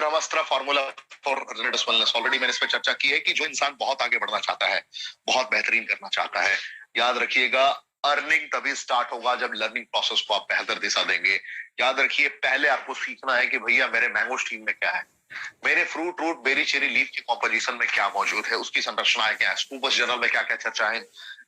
Brahmastra formula for remedies wellness, already मैंने इस पर चर्चा की है कि जो इंसान बहुत आगे बढ़ना चाहता है, बहुत बेहतरीन करना चाहता है, याद रखिएगा अर्निंग तभी स्टार्ट होगा जब लर्निंग प्रोसेस को आप बेहतर दिशा देंगे। याद रखिए पहले आपको सीखना है कि भैया मेरे मैंगो स्ट्रीम में क्या है, मेरे fruit root berry cherry leaf की कॉम्पोजिशन में क्या मौजूद है, उसकी संरचनाएं क्या है, स्कूपस जर्नल में क्या क्या चर्चाएं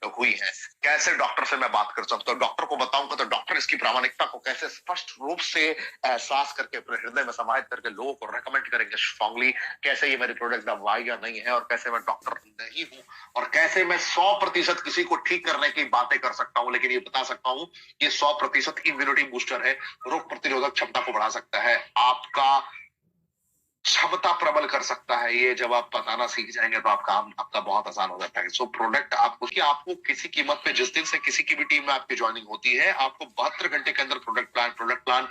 हुई हैं, कैसे डॉक्टर से मैं बात कर सकता हूँ, डॉक्टर को बताऊंगा तो डॉक्टर इसकी प्रामाणिकता को कैसे स्पष्ट रूप से एहसास करके अपने हृदय में समाहित करके लोगों को रेकमेंड करेंगे स्ट्रांगली, कैसे ये मेरे प्रोडक्ट दवाई या नहीं है, और कैसे मैं डॉक्टर नहीं हूँ, और कैसे मैं 100% किसी को ठीक करने की बातें कर सकता हूँ, लेकिन ये बता सकता हूँ ये 100% इम्यूनिटी बूस्टर है, रोग प्रतिरोधक क्षमता को बढ़ा सकता है, आपका क्षमता प्रबल कर सकता है। ये जब आप बताना सीख जाएंगे तो आपका बहुत आसान हो जाता है। सो प्रोडक्ट आपको किसी कीमत पे जिस दिन से किसी की भी टीम में आपकी ज्वाइनिंग होती है, आपको 72 घंटे के अंदर प्रोडक्ट प्लान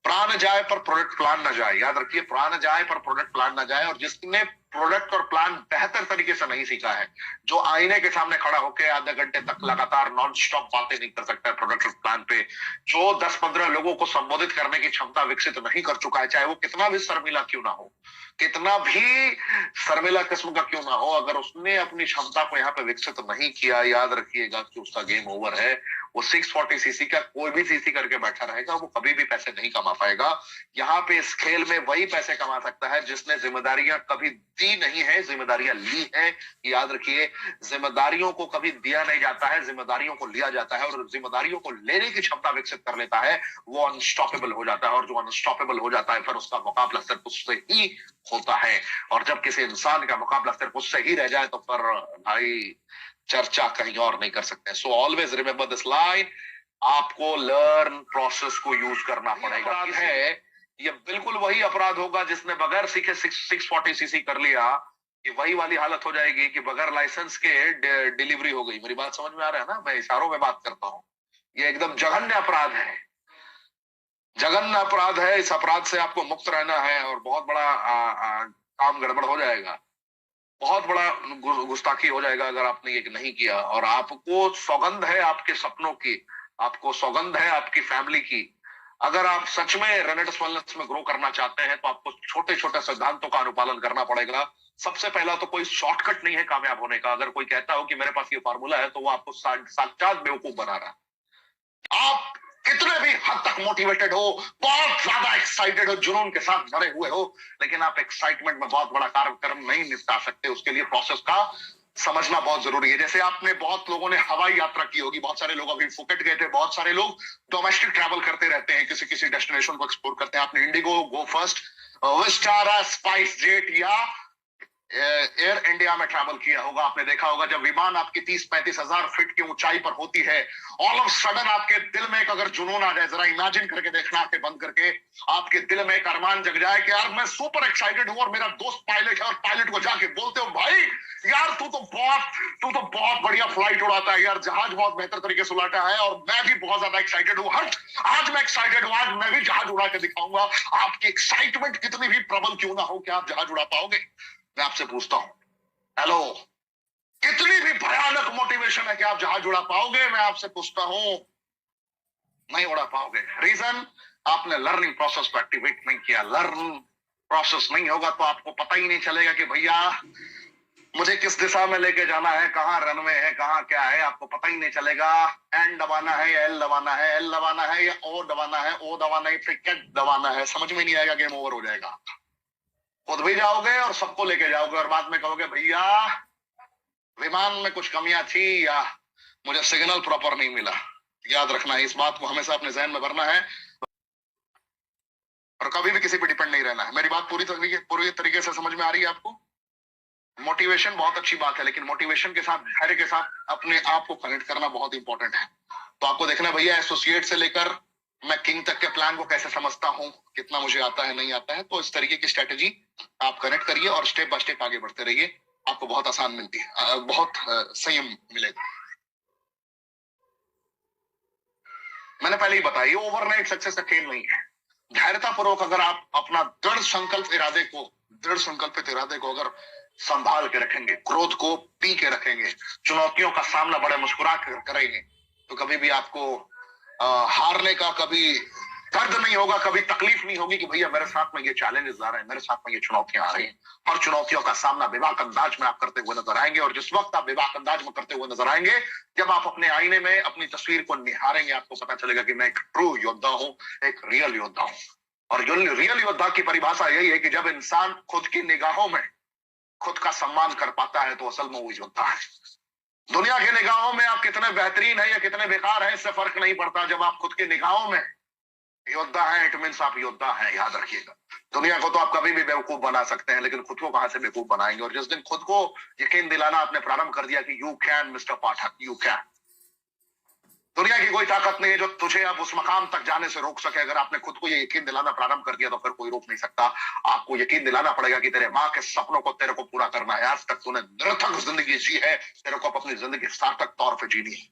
प्राण जाए पर प्रोडक्ट प्लान ना जाए। याद रखिए प्राण जाए पर प्रोडक्ट प्लान ना जाए। और जिसने प्रोडक्ट और प्लान बेहतर तरीके से नहीं सीखा है, जो आईने के सामने खड़ा होकर आधे घंटे तक लगातार नॉन स्टॉप बातें नहीं कर सकता है प्रोडक्ट और प्लान पे, जो 10-15 लोगों को संबोधित करने की क्षमता विकसित नहीं कर चुका है, चाहे वो कितना भी शर्मिला क्यों ना हो, कितना भी शर्मिला किस्म का क्यों ना हो, अगर उसने अपनी क्षमता को यहाँ पे विकसित नहीं किया, याद रखिएगा कि उसका गेम ओवर है। वो 640 सीसी का कोई भी सीसी करके बैठा रहेगा, वो कभी भी पैसे नहीं कमा पाएगा। यहाँ पे इस खेल में वही पैसे कमा सकता है जिसने जिम्मेदारियां कभी दी नहीं है, जिम्मेदारियां ली है। याद रखिए जिम्मेदारियों को कभी दिया नहीं जाता है, जिम्मेदारियों को लिया जाता है, और जिम्मेदारियों को लेने की क्षमता विकसित कर लेता है, वो अनस्टॉपेबल हो जाता है। और जो अनस्टॉपेबल हो जाता है फिर उसका मुकाबला सिर्फ उससे ही होता है। और जब किसी इंसान का मुकाबला सिर्फ उससे ही रह जाए तो फिर भाई चर्चा कहीं और नहीं कर सकते। So always remember this line, आपको लर्न प्रोसेस को यूज करना पड़ेगा। है ये बिल्कुल वही अपराध होगा जिसने बगैर सीखे 640 सीसी कर लिया, ये वही वाली हालत हो जाएगी कि बगैर लाइसेंस के डिलीवरी हो गई। मेरी बात समझ में आ रहा है ना? मैं इशारों में बात करता हूं। ये एकदम जघन्य अपराध है, जघन्य अपराध है। इस अपराध से आपको मुक्त रहना है और बहुत बड़ा काम गड़बड़ हो जाएगा, बहुत बड़ा गुस्ताखी हो जाएगा अगर आपने ये नहीं किया। और आपको सौगंध है आपके सपनों की, आपको सौगंध है आपकी फैमिली की। अगर आप सच में रेनेडिस वेलनेस में ग्रो करना चाहते हैं तो आपको छोटे छोटे सिद्धांतों का अनुपालन करना पड़ेगा। सबसे पहला तो कोई शॉर्टकट नहीं है कामयाब होने का। अगर कोई कहता हो कि मेरे पास ये फार्मूला है तो वो आपको साक्षात बेवकूफ बना रहा है। आप कितने भी हद तक मोटिवेटेड हो, बहुत ज्यादा एक्साइटेड हो, जुनून के साथ भरे हुए हो, लेकिन आप एक्साइटमेंट में बहुत बड़ा कार्यक्रम नहीं निपटा सकते। उसके लिए प्रोसेस का समझना बहुत जरूरी है। जैसे आपने बहुत लोगों ने हवाई यात्रा की होगी, बहुत सारे लोग अभी फुकेट गए थे, बहुत सारे लोग डोमेस्टिक ट्रैवल करते रहते हैं, किसी किसी डेस्टिनेशन को एक्सप्लोर करते हैं। आपने इंडिगो, गो फर्स्ट, विस्टारा, स्पाइस जेट या एयर इंडिया में ट्रैवल किया होगा। आपने देखा होगा जब विमान आपकी 30-35 हजार फीट की ऊंचाई पर होती है, ऑल ऑफ सडन आपके दिल में एक अगर जुनून आ जाए, जरा इमेजिन करके देखना, आंखें बंद करके आपके दिल में एक अरमान जग जाए कि यार मैं सुपर एक्साइटेड हूं और मेरा दोस्त पायलट है, और पायलट को जाके बोलते हो भाई यार तू तो बहुत बढ़िया फ्लाइट उड़ाता है यार, जहाज बहुत बेहतर तरीके से उड़ाता है और मैं भी बहुत ज्यादा एक्साइटेड हूं, हट आज मैं एक्साइटेड हूं, आज मैं भी जहाज उड़ा के दिखाऊंगा। आपकी एक्साइटमेंट कितनी भी प्रबल क्यों ना हो, क्या आप जहाज उड़ा पाओगे? मैं आपसे पूछता हूं, हेलो, कितनी भी भयानक मोटिवेशन है कि आप जहाज उड़ा पाओगे? मैं आपसे पूछता हूं, नहीं उड़ा पाओगे। रीजन, आपने लर्निंग प्रोसेस को एक्टिवेट नहीं किया। लर्न प्रोसेस नहीं होगा तो आपको पता ही नहीं चलेगा कि भैया मुझे किस दिशा में लेके जाना है, कहां रनवे है, कहां क्या है, आपको पता ही नहीं चलेगा। एन दबाना है या एल दबाना है, एल दबाना है या ओ दबाना है, ओ दबाना है फिर क्या दबाना है, समझ में नहीं आएगा, गेम ओवर हो जाएगा। खुद भी जाओगे और सबको लेके जाओगे और बाद में कहोगे भैया विमान में कुछ कमियां थी या मुझे सिग्नल प्रॉपर नहीं मिला। याद रखना है, इस बात को हमेशा अपने जहन में भरना है और कभी भी किसी पे डिपेंड नहीं रहना है। मेरी बात पूरी तरीके से समझ में आ रही है आपको? मोटिवेशन बहुत अच्छी बात है, लेकिन मोटिवेशन के साथ धैर्य के साथ अपने आप को कनेक्ट करना बहुत इंपॉर्टेंट है। तो आपको देखना भैया एसोसिएट से लेकर मैं किंग तक के प्लान को कैसे समझता हूं, कितना मुझे आता है नहीं आता है। तो इस तरीके की स्ट्रेटेजी आप कनेक्ट करिए और स्टेप बाय स्टेप आगे बढ़ते रहिए, आपको बहुत आसान मिलती है, बहुत संयम मिलेगा। मैंने पहले ही बताया ये ओवरनाइट सक्सेस का खेल नहीं है। धैर्यतापूर्वक अगर आप अपना दृढ़ संकल्पित इरादे को अगर संभाल के रखेंगे, क्रोध को पी के रखेंगे, चुनौतियों का सामना बड़े मुस्कुरा कर करेंगे, तो कभी भी आपको हारने का कभी दर्द नहीं होगा, कभी तकलीफ नहीं होगी कि भैया मेरे साथ में ये चैलेंजेस आ रहे हैं, मेरे साथ में ये चुनौतियां आ रही हैं। हर चुनौतियों का सामना बेबाक अंदाज में आप करते हुए नजर आएंगे, और जिस वक्त आप बेबाक अंदाज में करते हुए नजर आएंगे, जब आप अपने आईने में अपनी तस्वीर को निहारेंगे, आपको पता चलेगा कि मैं एक ट्रू योद्धा हूं, एक रियल योद्धा हूं। और रियल योद्धा की परिभाषा यही है कि जब इंसान खुद की निगाहों में खुद का सम्मान कर पाता है तो असल में वो योद्धा है। दुनिया की निगाहों में आप कितने बेहतरीन हैं या कितने बेकार हैं, इससे फर्क नहीं पड़ता। जब आप खुद की निगाहों में योद्धा हैं, इट मीन्स आप योद्धा हैं, याद रखिएगा। दुनिया को तो आप कभी भी बेवकूफ बना सकते हैं, लेकिन खुद को कहां से बेवकूफ बनाएंगे। और जिस दिन खुद को यकीन दिलाना आपने प्रारंभ कर दिया कि you can mister Pathak, you can, दुनिया की कोई ताकत नहीं है जो तुझे अब उस मकाम तक जाने से रोक सके। अगर आपने खुद को ये यकीन दिलाना प्रारंभ कर दिया तो फिर कोई रोक नहीं सकता। आपको यकीन दिलाना पड़ेगा कि तेरे माँ के सपनों को तेरे को पूरा करना है। आज तक तूने निरर्थक जिंदगी जी है, तेरे को अपनी जिंदगी सार्थक तौर पर जीनी है।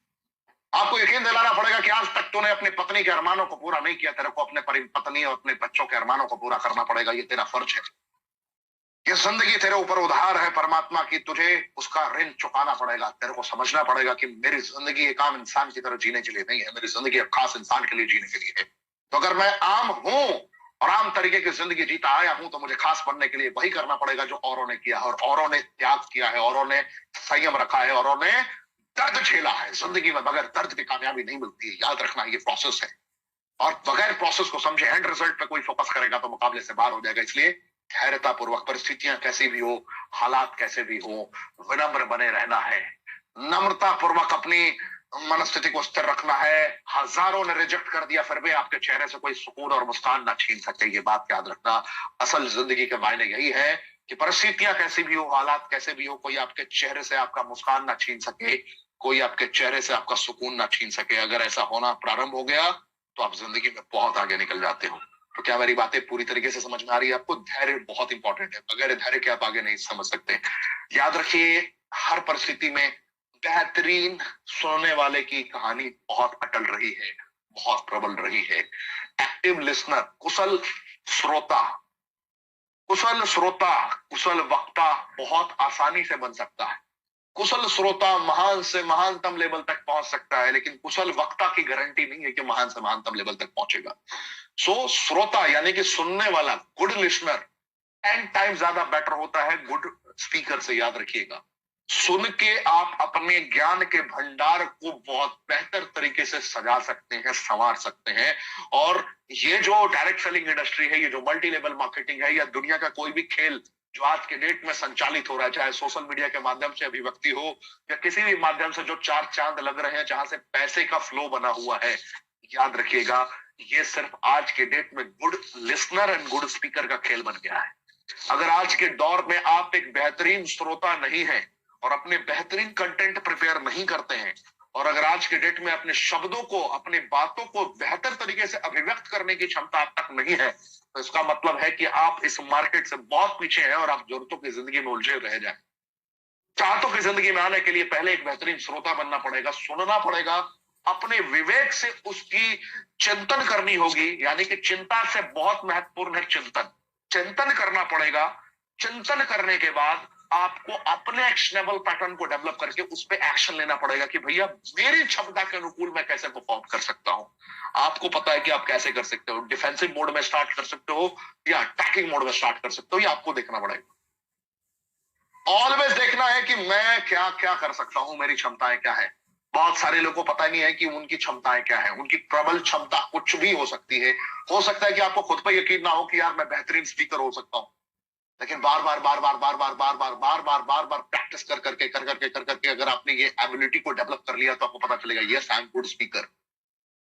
आपको यकीन दिलाना पड़ेगा कि आज तक तूने अपनी पत्नी के अरमानों को पूरा नहीं किया, तेरे को अपने पत्नी और अपने बच्चों के अरमानों को पूरा करना पड़ेगा। ये तेरा फर्ज है। ये जिंदगी तेरे ऊपर उधार है परमात्मा की, तुझे उसका ऋण चुकाना पड़ेगा। तेरे को समझना पड़ेगा कि मेरी जिंदगी एक आम इंसान की तरह जीने के लिए नहीं है, मेरी जिंदगी एक खास इंसान के लिए जीने के लिए है। तो अगर मैं आम हूं और आम तरीके की जिंदगी जीता आया हूं, तो मुझे खास बनने के लिए वही करना पड़ेगा जो औरों ने किया है। और औरों ने त्याग किया है, औरों ने संयम रखा है, औरों ने दर्द झेला है। जिंदगी में बगैर दर्द की कामयाबी नहीं मिलती है, याद रखना। ये प्रोसेस है, और बगैर प्रोसेस को समझे एंड रिजल्ट पे कोई फोकस करेगा तो मुकाबले से बाहर हो जाएगा। इसलिए धैर्यता पूर्वक, परिस्थितियां कैसी भी हो, हालात कैसे भी हो, विनम्र बने रहना है। नम्रता पूर्वक अपनी मनस्थिति को स्थिर रखना है। हजारों ने रिजेक्ट कर दिया, फिर भी आपके चेहरे से कोई सुकून और मुस्कान ना छीन सके, ये बात याद रखना। असल जिंदगी के मायने यही है कि परिस्थितियां कैसी भी हो, हालात कैसे भी हो, कोई आपके चेहरे से आपका मुस्कान ना छीन सके, कोई आपके चेहरे से आपका सुकून ना छीन सके। अगर ऐसा होना प्रारंभ हो गया तो आप जिंदगी में बहुत आगे निकल जाते हो। तो क्या मेरी बातें पूरी तरीके से समझ में आ रही है आपको? धैर्य बहुत इंपॉर्टेंट है, बगैर धैर्य के आप आगे नहीं समझ सकते। याद रखिए, हर परिस्थिति में बेहतरीन सुनने वाले की कहानी बहुत अटल रही है, बहुत प्रबल रही है। एक्टिव लिसनर, कुशल श्रोता, कुशल वक्ता बहुत आसानी से बन सकता है। कुशल श्रोता महान से महानतम लेवल तक पहुंच सकता है, लेकिन कुशल वक्ता की गारंटी नहीं है कि महान से महानतम लेवल तक पहुंचेगा। सो श्रोता यानी कि सुनने वाला, गुड लिसनर 10 टाइम ज्यादा बेटर होता है गुड स्पीकर से, याद रखिएगा। सुन के आप अपने ज्ञान के भंडार को बहुत बेहतर तरीके से सजा सकते हैं, संवार सकते हैं। और ये जो डायरेक्ट सेलिंग इंडस्ट्री है, ये जो मल्टी लेवल मार्केटिंग है, या दुनिया का कोई भी खेल जो आज के डेट में संचालित हो रहा है, चाहे सोशल मीडिया के माध्यम से अभिव्यक्ति हो या किसी भी माध्यम से जो चार चांद लग रहे हैं, जहां से पैसे का फ्लो बना हुआ है, याद रखिएगा ये सिर्फ आज के डेट में good listener and good speaker का खेल बन गया है। अगर आज के दौर में आप एक बेहतरीन श्रोता नहीं है और अपने बेहतरीन कंटेंट प्रिपेयर नहीं करते हैं, और अगर आज के डेट में अपने शब्दों को, अपने बातों को बेहतर तरीके से अभिव्यक्त करने की क्षमता आप तक नहीं है, तो इसका मतलब है कि आप इस मार्केट से बहुत पीछे हैं और आप जरूरतों की जिंदगी में उलझे रह जाए। चाहतों की जिंदगी में आने के लिए पहले एक बेहतरीन श्रोता बनना पड़ेगा, सुनना पड़ेगा, अपने विवेक से उसकी चिंतन करनी होगी। यानी कि चिंता से बहुत महत्वपूर्ण है चिंतन। चिंतन करना पड़ेगा। चिंतन करने के बाद आपको अपने एक्शनेबल पैटर्न को डेवलप करके उस पर एक्शन लेना पड़ेगा कि भैया मेरी क्षमता के अनुकूल मैं कैसे परफॉर्म कर सकता हूं। आपको पता है कि आप कैसे कर सकते हो, डिफेंसिव मोड में स्टार्ट कर सकते हो या अटैकिंग मोड में स्टार्ट कर सकते हो, ये आपको देखना पड़ेगा। ऑलवेज देखना है कि मैं क्या क्या कर सकता हूं, मेरी क्षमताएं क्या है। बहुत सारे लोगों को पता नहीं है कि उनकी क्षमताएं क्या है। उनकी प्रबल क्षमता कुछ भी हो सकती है। हो सकता है कि आपको खुद पर यकीन ना हो कि यार मैं बेहतरीन स्पीकर हो सकता हूं, लेकिन बार बार प्रैक्टिस कर करके अगर आपने ये एबिलिटी को डेवलप कर लिया तो आपको पता चलेगा yes I am good speaker.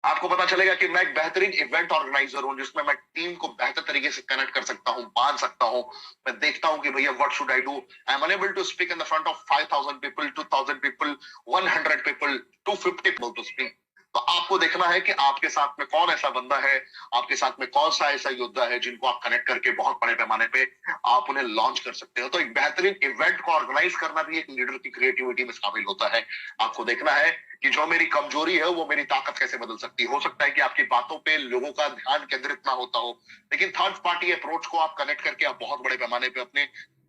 आपको पता चलेगा कि मैं एक बेहतरीन इवेंट ऑर्गेनाइजर हूं, जिसमें मैं टीम को बेहतर तरीके से कनेक्ट कर सकता हूं, बांध सकता हूं। मैं देखता हूं कि भैया what should I do, I am unable to speak in the front of 5000 people, 2000 people, 100 people, 250 people to speak. तो आपको देखना है कि आपके साथ में कौन ऐसा बंदा है, आपके साथ में कौन सा ऐसा योद्धा है जिनको आप कनेक्ट करके बहुत बड़े पैमाने पे आप उन्हें लॉन्च कर सकते हो। तो एक बेहतरीन इवेंट को ऑर्गेनाइज करना भी एक लीडर की क्रिएटिविटी में शामिल होता है। आपको देखना है कि जो मेरी कमजोरी है वो मेरी ताकत कैसे बदल सकती है। हो सकता है कि आपकी बातों पे लोगों का ध्यान केंद्रित ना होता हो, लेकिन थर्ड पार्टी अप्रोच को आप कनेक्ट करके आप बहुत बड़े पैमाने पे अपने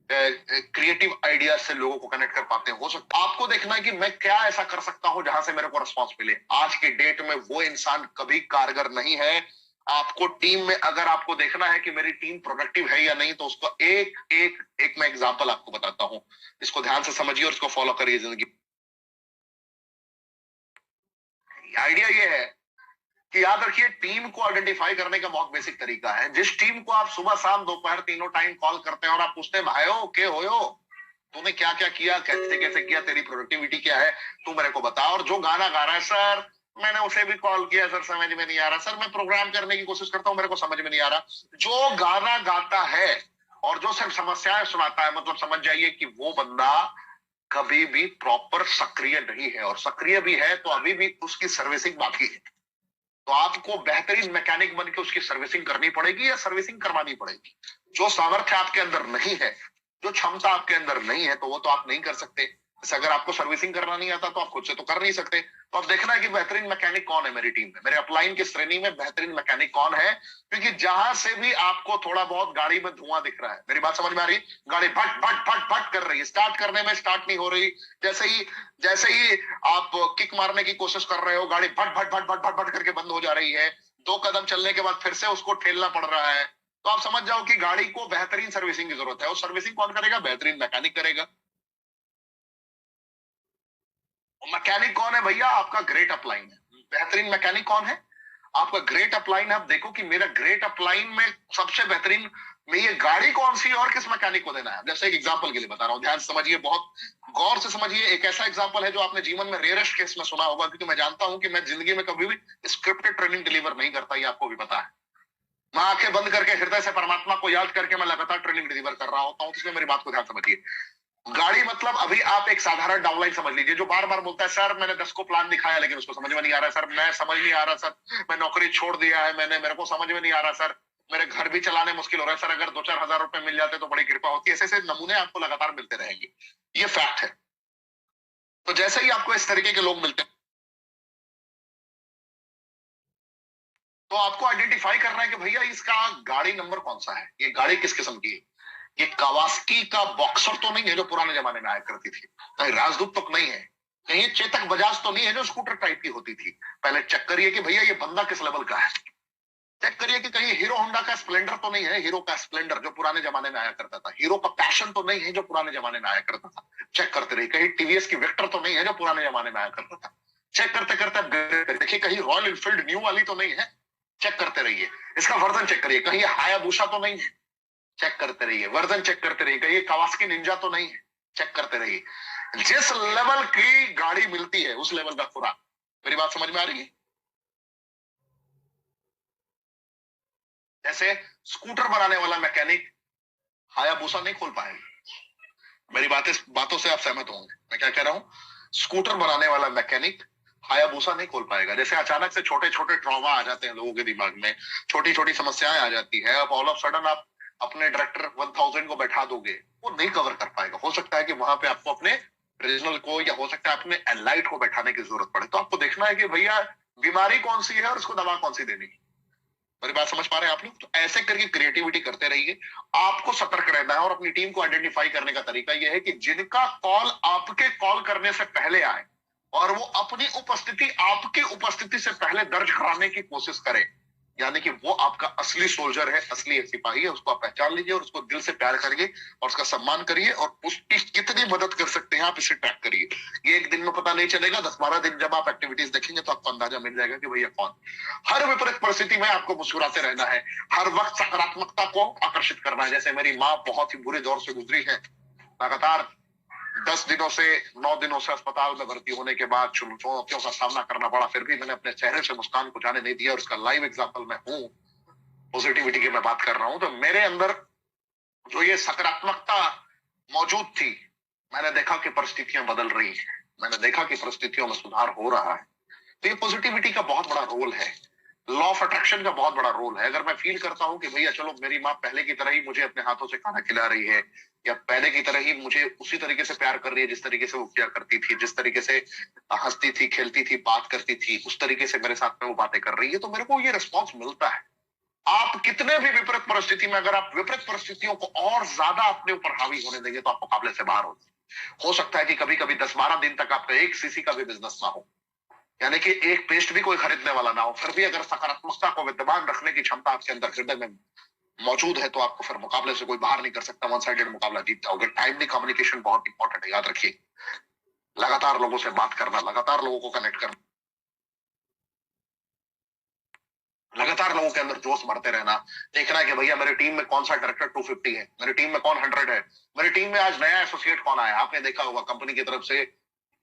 क्रिएटिव आइडिया से लोगों को कनेक्ट कर पाते हैं। हो सकता है आपको देखना है कि मैं क्या ऐसा कर सकता हूं जहां से मेरे को रिस्पॉन्स मिले। आज के डेट में वो इंसान कभी कारगर नहीं है आपको टीम में अगर आपको देखना है कि मेरी टीम प्रोडक्टिव है या नहीं, तो उसको एक एक एक मैं एग्जांपल आपको बताता हूं, इसको ध्यान से समझिए और इसको फॉलो करिए जिंदगी। आइडिया ये है कि याद रखिए, टीम को आइडेंटिफाई करने का बहुत बेसिक तरीका है। जिस टीम को आप सुबह शाम दोपहर तीनों टाइम कॉल करते हैं और आप पूछते हैं भाइयों के होयो, तूने क्या क्या किया, कैसे कैसे किया, तेरी प्रोडक्टिविटी क्या है, तू मेरे को बता। और जो गाना गा रहा है, सर मैंने उसे भी कॉल किया सर, समझ में नहीं आ रहा, सर मैं प्रोग्राम करने की कोशिश करता हूं, मेरे को समझ में नहीं आ रहा। जो गाना गाता है और जो सिर्फ समस्याएं सुनाता है, मतलब समझ जाइए कि वो बंदा कभी भी प्रॉपर सक्रिय नहीं है, और सक्रिय भी है तो अभी भी उसकी सर्विसिंग बाकी है। तो आपको बेहतरीन मैकेनिक बन के उसकी सर्विसिंग करनी पड़ेगी या सर्विसिंग करवानी पड़ेगी। जो सामर्थ्य आपके अंदर नहीं है, जो क्षमता आपके अंदर नहीं है, तो वो तो आप नहीं कर सकते। जैसे अगर आपको सर्विसिंग करना नहीं आता तो आप खुद से तो कर नहीं सकते। तो अब देखना है कि बेहतरीन मैकेनिक कौन है मेरी टीम में, मेरे अपलाइन की श्रेणी में बेहतरीन मैकेनिक कौन है। क्योंकि जहां से भी आपको थोड़ा बहुत गाड़ी में धुआं दिख रहा है, मेरी बात समझ में आ रही है, गाड़ी भट भट भट भट कर रही है, स्टार्ट करने में स्टार्ट नहीं हो रही, जैसे ही आप किक मारने की कोशिश कर रहे हो, गाड़ी भट भट भट भट भट भट करके बंद हो जा रही है, 2 कदम चलने के बाद फिर से उसको ठेलना पड़ रहा है। तो आप समझ जाओ कि गाड़ी को बेहतरीन सर्विसिंग की जरूरत है। और सर्विसिंग कौन करेगा? बेहतरीन मैकेनिक करेगा। मैकेनिक कौन है भैया? आपका ग्रेट अपलाइन है। बेहतरीन मैकेनिक कौन है? आपका ग्रेट अपलाइन। आप देखो कि मेरा ग्रेट अपलाइन में सबसे बेहतरीन में ये गाड़ी कौन सी है और किस मैकेनिक को देना है। जैसे एक एग्जांपल के लिए बता रहा हूं, ध्यान से समझिए, बहुत गौर से समझिए। एक ऐसा एग्जांपल है जो आपने जीवन में रेयरेस्ट केस में सुना होगा, क्योंकि मैं जानता हूं कि मैं जिंदगी में कभी भी स्क्रिप्टेड ट्रेनिंग डिलीवर नहीं करता, ये आपको भी पता है। मैं आंखें बंद करके हृदय से परमात्मा को याद करके मैं लगातार ट्रेनिंग डिलीवर कर रहा होता हूं। इसलिए मेरी बात को ध्यान समझिए। गाड़ी मतलब अभी आप एक साधारण डाउनलाइन समझ लीजिए, जो बार बार बोलता है सर मैंने 10 को प्लान दिखाया लेकिन उसको समझ में नहीं आ रहा है, सर मैं समझ नहीं आ रहा, सर मैं नौकरी छोड़ दिया है मैंने, मेरे को समझ में नहीं आ रहा, सर मेरे घर भी चलाने मुश्किल हो रहा है, सर अगर 2-4 हजार रुपए मिल जाते तो बड़ी कृपा होती है। ऐसे ऐसे नमूने आपको लगातार मिलते रहेंगे, ये फैक्ट है। तो जैसे ही आपको इस तरीके के लोग मिलते हैं, तो आपको आइडेंटिफाई करना है कि भैया इसका गाड़ी नंबर कौन सा है, ये गाड़ी किस किस्म की है। ये कवास्की का बॉक्सर तो नहीं है जो पुराने जमाने में आया करती थी, कहीं राजदूत तो नहीं है, कहीं चेतक बजाज तो नहीं है जो स्कूटर टाइप की होती थी। पहले चेक करिए कि भैया ये बंदा किस लेवल का है। चेक करिए कि कहीं हीरो होंडा का स्प्लेंडर तो नहीं है, हीरो का स्प्लेंडर जो पुराने जमाने में आया करता था। हीरो का पैशन तो नहीं है जो पुराने जमाने में आया करता था। चेक करते रहिए। कहीं टीवीएस की विक्टर तो नहीं है जो पुराने जमाने में आया करता था। चेक करते करते देखिए कहीं रॉयल इनफील्ड न्यू वाली तो नहीं है। चेक करते रहिए। इसका वर्जन चेक करिए, कहीं हायाबुसा तो नहीं है। चेक करते रहिए, वर्जन चेक करते रहिए, कहीं कवास्की निंजा तो नहीं है। चेक करते रहिए। जिस लेवल की गाड़ी मिलती है उस लेवल का खुराक। मेरी बात समझ में आ रही है? जैसे स्कूटर बनाने वाला मैकेनिक हायाबुसा नहीं खोल पाएगा। मेरी बातों से आप सहमत होंगे मैं क्या कह रहा हूं। स्कूटर बनाने वाला मैकेनिक हायाबुसा नहीं खोल पाएगा। जैसे अचानक से छोटे छोटे ट्रॉमा आ जाते हैं लोगों के दिमाग में, छोटी छोटी समस्याएं आ जाती है, अब ऑल ऑफ सडन आप अपने डायरेक्टर 1000 को बैठा दोगे, वो नहीं कवर कर पाएगा। हो सकता है कि वहां पे आपको अपने रीजनल को या हो सकता है अपने एलाइट को बैठाने की जरूरत पड़े। तो आपको देखना है कि भैया बीमारी कौन सी है और उसको दवा कौन सी देनी है। मेरी बात समझ पा रहे हैं आप लोग? तो ऐसे करके क्रिएटिविटी करते रहिए। आपको सतर्क रहना है और अपनी टीम को आइडेंटिफाई करने का तरीका यह है कि जिनका कॉल आपके कॉल करने से पहले आए और वो अपनी उपस्थिति आपकी उपस्थिति से पहले दर्ज कराने की कोशिश करे, यानी कि वो आपका असली सोल्जर है, असली सिपाही है। उसको आप पहचान लीजिए और उसको दिल से प्यार करिए और उसका सम्मान करिए और उसकी कितनी मदद कर सकते हैं आप इसे ट्रैक करिए। ये एक दिन में पता नहीं चलेगा, 10-12 दिन जब आप एक्टिविटीज देखेंगे तो आपको अंदाजा मिल जाएगा कि भैया कौन। हर विपरीत परिस्थिति में आपको मुस्कुराते रहना है, हर वक्त सकारात्मकता को आकर्षित करना है। जैसे मेरी माँ बहुत ही बुरे दौर से गुजरी है, लगातार 10 दिनों से 9 दिनों से अस्पताल में भर्ती होने के बाद चुनौतियों का सामना करना पड़ा, फिर भी मैंने अपने चेहरे से मुस्कान को जाने नहीं दिया और उसका लाइव एग्जांपल मैं हूं। पॉजिटिविटी की मैं बात कर रहा हूं, तो मेरे अंदर जो ये सकारात्मकता मौजूद थी, मैंने देखा कि परिस्थितियां बदल रही हैं, मैंने देखा कि परिस्थितियों में सुधार हो रहा है। तो ये पॉजिटिविटी का बहुत बड़ा रोल है, लॉ ऑफ अट्रैक्शन का बहुत बड़ा रोल है। अगर मैं फील करता हूं कि भैया चलो मेरी माँ पहले की तरह ही मुझे अपने हाथों से खाना खिला रही है, या पहले की तरह ही मुझे उसी तरीके से प्यार कर रही है जिस तरीके से वो किया करती थी, जिस तरीके से हंसती थी, खेलती थी, बात करती थी, उस तरीके से मेरे साथ में वो बातें कर रही है, तो मेरे को ये रिस्पॉन्स मिलता है। आप कितने भी विपरीत परिस्थिति में, अगर आप विपरीत परिस्थितियों को और ज्यादा अपने ऊपर हावी होने देंगे तो आप मुकाबले से बाहर हो सकता है कि कभी कभी 10-12 दिन तक आपका एक सीसी का भी बिजनेस ना हो, यानी कि एक पेस्ट भी कोई खरीदने वाला ना हो, फिर भी अगर सकारात्मकता को विद्यमान रखने की क्षमता आपके अंदर हृदय में मौजूद है, तो आपको फिर मुकाबले से कोई बाहर नहीं कर सकता, वन साइडेड मुकाबला जीत जाओगे। टाइमली कम्युनिकेशन बहुत इंपॉर्टेंट है, याद रखिए। लगातार लोगों से बात करना, लगातार लोगों को कनेक्ट करना, लगातार लोगों के अंदर जोश बढ़ते रहना, देखना है कि भैया मेरी टीम में कौन सा डायरेक्टर 250 है, मेरी टीम में कौन 100 है, मेरी टीम में आज नया एसोसिएट कौन आया। आपने देखा होगा कंपनी की तरफ से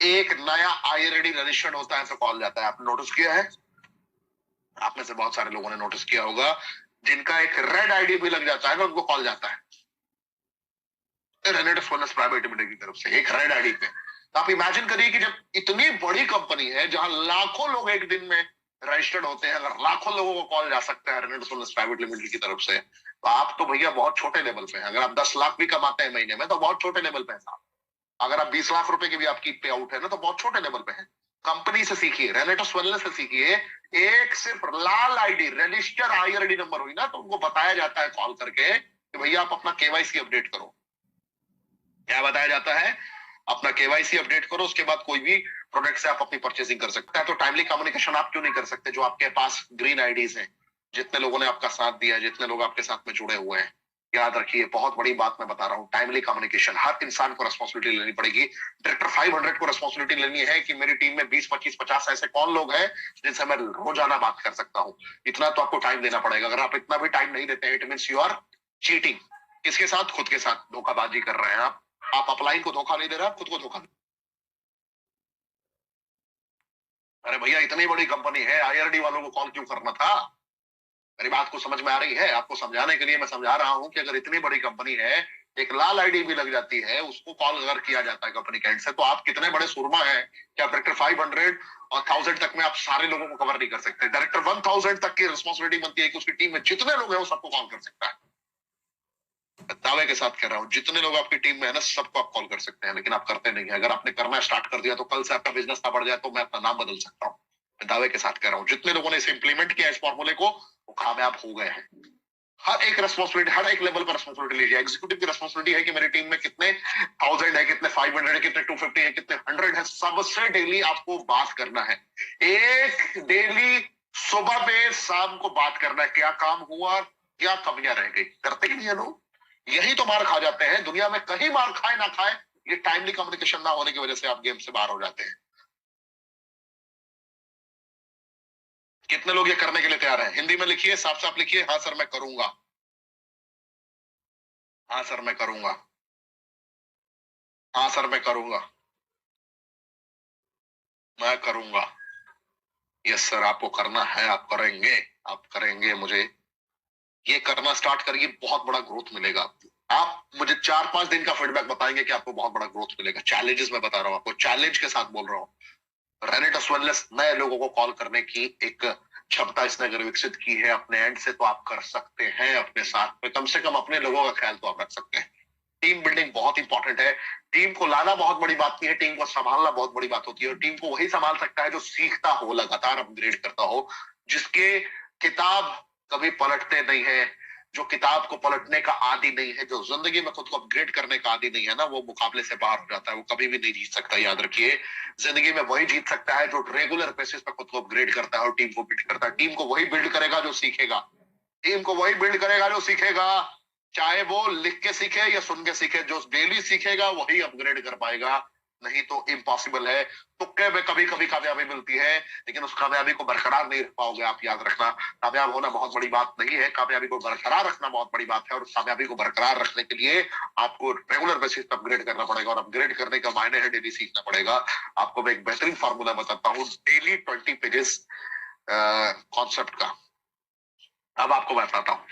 एक नया आईआरडी रजिस्टर्ड होता है तो कॉल जाता है, आपने नोटिस किया है? आप में से बहुत सारे लोगों ने नोटिस किया होगा, जिनका एक रेड आईडी भी लग जाता है ना, उनको कॉल जाता है रेनेडिस वेलनेस प्राइवेट लिमिटेड की तरफ से एक रेड आईडी पे। तो आप इमेजिन करिए कि जब इतनी बड़ी कंपनी है जहां लाखों लोग एक दिन में रजिस्टर्ड होते हैं, अगर लाखों लोगों को कॉल जा सकता है रेनेडिस वेलनेस प्राइवेट लिमिटेड की तरफ से, तो आप तो भैया बहुत छोटे लेवल पे हैं। अगर आप 10 लाख भी कमाते हैं महीने में तो बहुत छोटे लेवल पे है साहब। अगर आप 20 लाख रुपए की भी आपकी पे आउट है ना, तो बहुत छोटे लेवल पे है। कंपनी से सीखिए, रेनेडिस वेलनेस से सीखिए। एक सिर्फ लाल आईडी रजिस्टर आईआरडी नंबर हुई ना, तो उनको बताया जाता है कॉल करके कि भैया आप अपना केवाईसी अपडेट करो। क्या बताया जाता है? अपना केवाईसी अपडेट करो, उसके बाद कोई भी प्रोडक्ट से आप अपनी परचेसिंग कर सकते हैं। तो टाइमली कम्युनिकेशन आप क्यों नहीं कर सकते? जो आपके पास ग्रीन आईडीज हैं, जितने लोगों ने आपका साथ दिया, जितने लोग आपके साथ में जुड़े हुए हैं, याद रखिए, बहुत बड़ी बात मैं बता रहा हूं, टाइमली कम्युनिकेशन। हर इंसान को रेस्पॉन्सिबिलिटी लेनी पड़ेगी। डायरेक्टर 500 को रेस्पॉन्सिबिलिटी लेनी है कि मेरी टीम में 20, 25, 50 ऐसे कौन लोग हैं जिनसे मैं रोजाना बात कर सकता हूं। इतना तो आपको टाइम देना पड़ेगा। अगर आप इतना भी टाइम नहीं देते हैं, it means you are cheating. किसके साथ? खुद के साथ धोखाबाजी कर रहे हैं आप। आप अपलाइन को धोखा नहीं दे रहे, आप खुद को धोखा। अरे भैया इतनी बड़ी कंपनी है, आईआरडी वालों को कॉल क्यों करना था? मेरी बात को समझ में आ रही है? आपको समझाने के लिए मैं समझा रहा हूं कि अगर इतनी बड़ी कंपनी है, एक लाल आईडी भी लग जाती है, उसको कॉल अगर किया जाता है कंपनी के एंड से, तो आप कितने बड़े सुरमा हैं कि आप डायरेक्टर 500 और 1000 तक में आप सारे लोगों को कवर नहीं कर सकते। डायरेक्टर 1000 तक की रिस्पॉन्सिबिलिटी बनती है कि उसकी टीम में जितने लोग हैं वो सबको कॉल कर सकता है। दावे के साथ कह रहा हूं, जितने लोग आपकी टीम में है ना, सबको आप कॉल कर सकते हैं, लेकिन आप करते नहीं है। अगर आपने करना स्टार्ट कर दिया तो कल से आपका बिजनेस ना बढ़ जाए तो मैं अपना नाम बदल सकता हूं। मैं दावे के साथ कह रहा हूं, जितने लोगों ने इसे इंप्लीमेंट किया इस फॉर्मूले को, वो कामयाब हो गए हैं। हर एक रेस्पॉन्सिबिलिटी, हर एक लेवल पर रेस्पॉन्सिबिलिटी लीजिए। एग्जीक्यूटिव की रेस्पॉन्सिबिलिटी है कि मेरी टीम में कितने 1000 है, कितने 500 है, कितने 250 है, कितने 100 है, सबसे डेली आपको बात करना है। एक डेली सुबह पे शाम को बात करना है, क्या काम हुआ, क्या कमियां रह गई। करते ही नहीं है लोग, यही तो मार खा जाते हैं। दुनिया में कहीं मार खाए ना खाए, ये टाइमली कम्युनिकेशन ना होने की वजह से आप गेम से बाहर हो जाते हैं। कितने लोग ये करने के लिए तैयार हैं? हिंदी में लिखिए, साफ साफ लिखिए, हाँ सर मैं करूंगा, हाँ सर मैं करूंगा, हाँ सर मैं करूंगा, मैं करूंगा। यस सर, आपको करना है, आप करेंगे, आप करेंगे। मुझे ये करना स्टार्ट करिए, बहुत बड़ा ग्रोथ मिलेगा आपको। आप मुझे 4-5 दिन का फीडबैक बताएंगे कि आपको बहुत बड़ा ग्रोथ मिलेगा। चैलेंजेस मैं बता रहा हूं आपको, चैलेंज के साथ बोल रहा हूं। रेनेडिस वेलनेस नए लोगों को कॉल करने की एक क्षमता इसने अगर विकसित की है अपने एंड से, तो आप कर सकते हैं अपने साथ में। कम से कम अपने लोगों का ख्याल तो आप रख सकते हैं। टीम बिल्डिंग बहुत इंपॉर्टेंट है। टीम को लाना बहुत बड़ी बात नहीं है, टीम को संभालना बहुत बड़ी बात होती है। और टीम को वही संभाल सकता है जो सीखता हो, लगातार अपग्रेड करता हो, जिसके किताब कभी पलटते नहीं है, जो किताब को पलटने का आदी नहीं है, जो जिंदगी में खुद को अपग्रेड करने का आदी नहीं है ना, वो मुकाबले से बाहर हो जाता है। वो कभी भी नहीं जीत सकता। याद रखिए, जिंदगी में वही जीत सकता है जो रेगुलर बेसिस पर खुद को अपग्रेड करता है और टीम को बिल्ड करता है। टीम को वही बिल्ड करेगा जो सीखेगा, टीम को वही बिल्ड करेगा जो सीखेगा। चाहे वो लिख के सीखे या सुन के सीखे, जो डेली सीखेगा वही अपग्रेड कर पाएगा, नहीं तो इम्पॉसिबल है। तुक्के में कभी कभी कामयाबी मिलती है, लेकिन उस कामयाबी को बरकरार नहीं रख पाओगे आप। याद रखना, कामयाब होना बहुत बड़ी बात नहीं है, कामयाबी को बरकरार रखना बहुत बड़ी बात है। और उस कामयाबी को बरकरार रखने के लिए आपको रेगुलर बेसिस पर अपग्रेड करना पड़ेगा, और अपग्रेड करने का मायने है डेली सीखना पड़ेगा। आपको मैं एक बेहतरीन फार्मूला बताता हूँ, डेली 20 पेजेस कॉन्सेप्ट का। अब आपको बताता हूँ,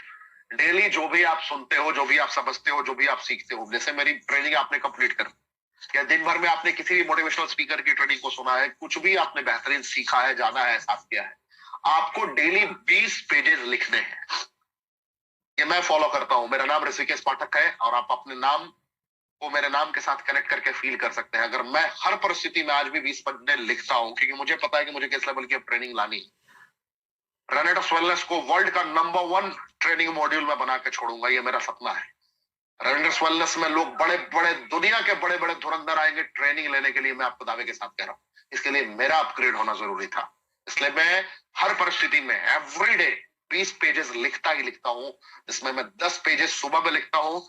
डेली जो भी आप सुनते हो, जो भी आप समझते हो, जो भी आप सीखते हो, जैसे मेरी ट्रेनिंग आपने कंप्लीट कर, या दिन भर में आपने किसी भी मोटिवेशनल स्पीकर की ट्रेनिंग को सुना है, कुछ भी आपने बेहतरीन सीखा है, जाना है, एहसास किया है, आपको डेली 20 पेजेस लिखने हैं। ये मैं फॉलो करता हूं। मेरा नाम ऋषिकेश पाठक है, और आप अपने नाम को मेरे नाम के साथ कनेक्ट करके फील कर सकते हैं। अगर मैं हर परिस्थिति में आज भी 20 पन्ने लिखता हूं, क्योंकि मुझे पता है कि मुझे किस लेवल की ट्रेनिंग लानी है। रेनेडिस वेलनेस को वर्ल्ड का नंबर 1 ट्रेनिंग मॉड्यूल में बना के छोड़ूंगा, ये मेरा सपना है। रेनेडिस वेलनेस में लोग बड़े बड़े, दुनिया के बड़े बड़े धुरंधर आएंगे ट्रेनिंग लेने के लिए, मैं आपको दावे के साथ कह रहा हूं। इसके लिए मेरा अपग्रेड होना जरूरी था। इसलिए मैं हर परिस्थिति में एवरीडे 20 पेजेस लिखता ही लिखता हूं, जिसमें मैं 10 पेजेस सुबह में लिखता हूं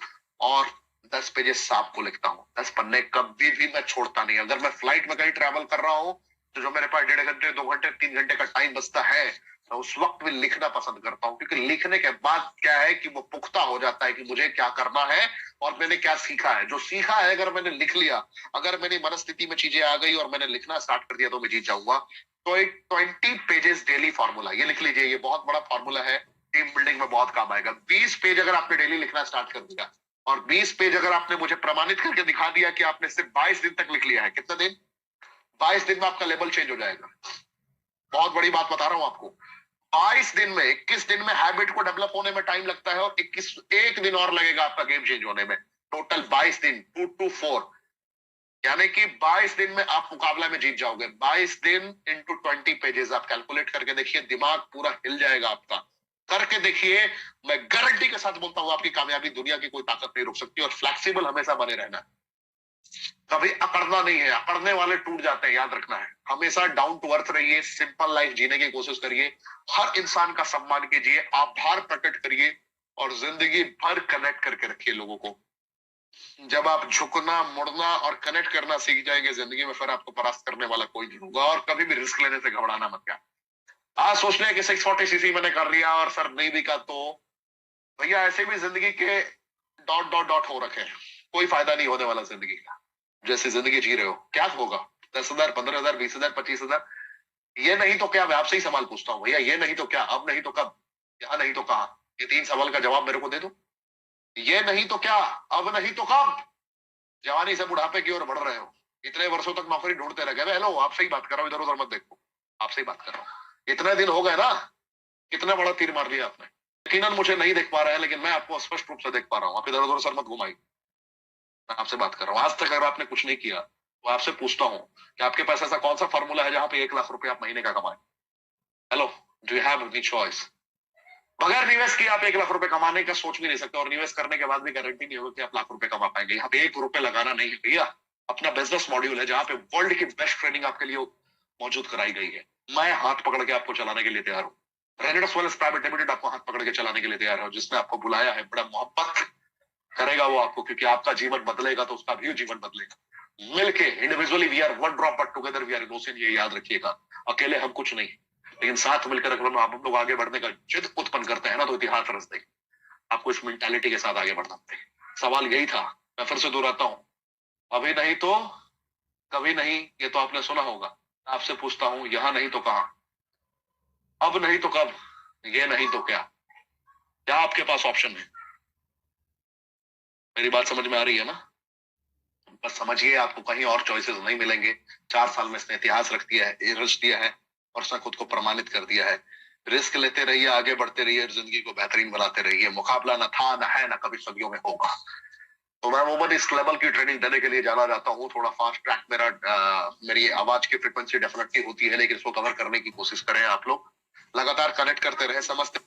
और 10 पेजेस शाम को लिखता हूं। 10 पन्ने कभी भी मैं छोड़ता नहीं। अगर मैं फ्लाइट में कहीं ट्रैवल कर रहा हूं तो जो मेरे पास 1.5 घंटे 2 घंटे 3 घंटे का टाइम बचता है, मैं उस वक्त भी लिखना पसंद करता हूं, क्योंकि लिखने के बाद क्या है कि वो पुख्ता हो जाता है कि मुझे क्या करना है और मैंने क्या सीखा है। जो सीखा है अगर मैंने लिख लिया, अगर मेरी मनस्थिति में चीजें आ गई और मैंने लिखना स्टार्ट कर दिया, तो मैं जीत जाऊंगा। तो एक 20 पेजेस डेली फॉर्मूला, ये लिख लीजिए, ये बहुत बड़ा फॉर्मूला है, टीम बिल्डिंग में बहुत काम आएगा। 20 पेज अगर आपने डेली लिखना स्टार्ट कर दिया और 20 पेज अगर आपने मुझे प्रमाणित करके दिखा दिया कि आपने सिर्फ 22 दिन तक लिख लिया है, कितने दिन? 22 दिन में आपका लेवल चेंज हो जाएगा। बहुत बड़ी बात बता रहा हूं आपको। 22 दिन में, 21 दिन में हैबिट को डेवलप होने में टाइम लगता है और 21 एक दिन और लगेगा आपका गेम चेंज होने में। टोटल 22 दिन, 2 to 4, यानी कि 22 दिन में आप मुकाबला में जीत जाओगे। 22 दिन इंटू 20 पेजेस आप कैलकुलेट करके देखिए, दिमाग पूरा हिल जाएगा आपका। करके देखिए, मैं गारंटी के साथ बोलता हूं आपकी कामयाबी दुनिया की कोई ताकत नहीं रोक सकती। और फ्लेक्सिबल हमेशा बने रहना, कभी अकड़ना नहीं है। अकड़ने वाले टूट जाते हैं, याद रखना है। हमेशा डाउन टू अर्थ रहिए, सिंपल लाइफ जीने की कोशिश करिए, हर इंसान का सम्मान कीजिए, आभार प्रकट करिए और जिंदगी भर कनेक्ट करके रखिए लोगों को। जब आप झुकना, मुड़ना और कनेक्ट करना सीख जाएंगे जिंदगी में, फिर आपको परास्त करने वाला कोई नहीं होगा। और कभी भी रिस्क लेने से घबराना मत। क्या आज सोच रहे हैं कि 640 सीसी मैंने कर लिया और सर नहीं बिका, तो भैया ऐसे भी जिंदगी के डॉट डॉट डॉट हो रखे हैं, कोई फायदा नहीं होने वाला जिंदगी का। जैसे जिंदगी जी रहे हो, क्या होगा? 10,000, 15,000, 20,000, 25,000, ये नहीं तो क्या? मैं आपसे ही सवाल पूछता हूँ भैया, ये नहीं तो क्या? अब नहीं तो कब? यहाँ नहीं तो कहाँ? ये 3 सवाल का जवाब मेरे को दे दो। ये नहीं तो क्या, अब नहीं तो कब? जवानी से बुढ़ापे की ओर बढ़ रहे हो, इतने वर्षों तक नौकरी ढूंढते रह गए। हेलो, आपसे ही बात कर रहा हूँ, इधर उधर मत देखो, आपसे ही बात कर रहा हूँ। इतने दिन हो गए ना, कितना बड़ा तीर मार लिया आपने। यकीनन मुझे नहीं देख पा रहे हैं, लेकिन मैं आपको स्पष्ट रूप से देख पा रहा हूँ। आप इधर उधर सर मत घुमाइए, मैं आपसे बात कर रहा हूँ। आज तक अगर आपने कुछ नहीं किया तो आपसे पूछता हूँ कि आपके पास ऐसा कौन सा फॉर्मूला है जहां पे 1 लाख रुपए आप महीने का कमाए? Hello, do you have any choice? बगैर निवेश किए आप 1 लाख रुपए कमाने का सोच भी नहीं सकते, और निवेश करने के बाद भी गारंटी नहीं होगी कि आप लाख रुपए कमा पाएंगे। यहाँ पे 1 रुपए लगाना नहीं है भैया। अपना बिजनेस मॉड्यूल है जहां पे वर्ल्ड की बेस्ट ट्रेनिंग आपके लिए मौजूद कराई गई है। मैं हाथ पकड़ के आपको चलाने के लिए तैयार हूँ। रेनेडस वेल्थ प्राइवेट लिमिटेड आपको हाथ पकड़ के चलाने के लिए तैयार है। जिसने आपको बुलाया है, बड़ा मोहब्बत करेगा वो आपको, क्योंकि आपका जीवन बदलेगा तो उसका भी जीवन बदलेगा। मिलके, individually we are one drop but together we are innocent, ये याद रखिएगा। अकेले हम कुछ नहीं, लेकिन साथ मिलकर अगर हम लोग आगे बढ़ने का जिद उत्पन्न करते हैं ना, तो इतिहास रच देगा। आपको इस मेंटालिटी के साथ आगे बढ़ना पड़ेगा। सवाल यही था, मैं फिर से दोहराता हूँ, अभी नहीं तो कभी नहीं, ये तो आपने सुना होगा। आपसे पूछता हूँ, यहां नहीं तो कहां? अब नहीं तो कब? ये नहीं तो क्या? क्या आपके पास ऑप्शन है? मेरी बात समझ में आ रही है ना? बस समझिए, आपको कहीं और चॉइसेस नहीं मिलेंगे। 4 साल में इसने इतिहास रख दिया है, रच दिया है और उसने खुद को प्रमाणित कर दिया है। रिस्क लेते रहिए, आगे बढ़ते रहिए, जिंदगी को बेहतरीन बनाते रहिए। मुकाबला न था, न है, न कभी सदियों में होगा। तो मैं अमूमन इस लेवल की ट्रेनिंग देने के लिए जाना चाहता हूँ। थोड़ा फास्ट ट्रैक मेरी आवाज की फ्रिक्वेंसी डेफिनेटली होती है, लेकिन इसको कवर करने की कोशिश करें आप लोग। लगातार कनेक्ट करते रहे, समझते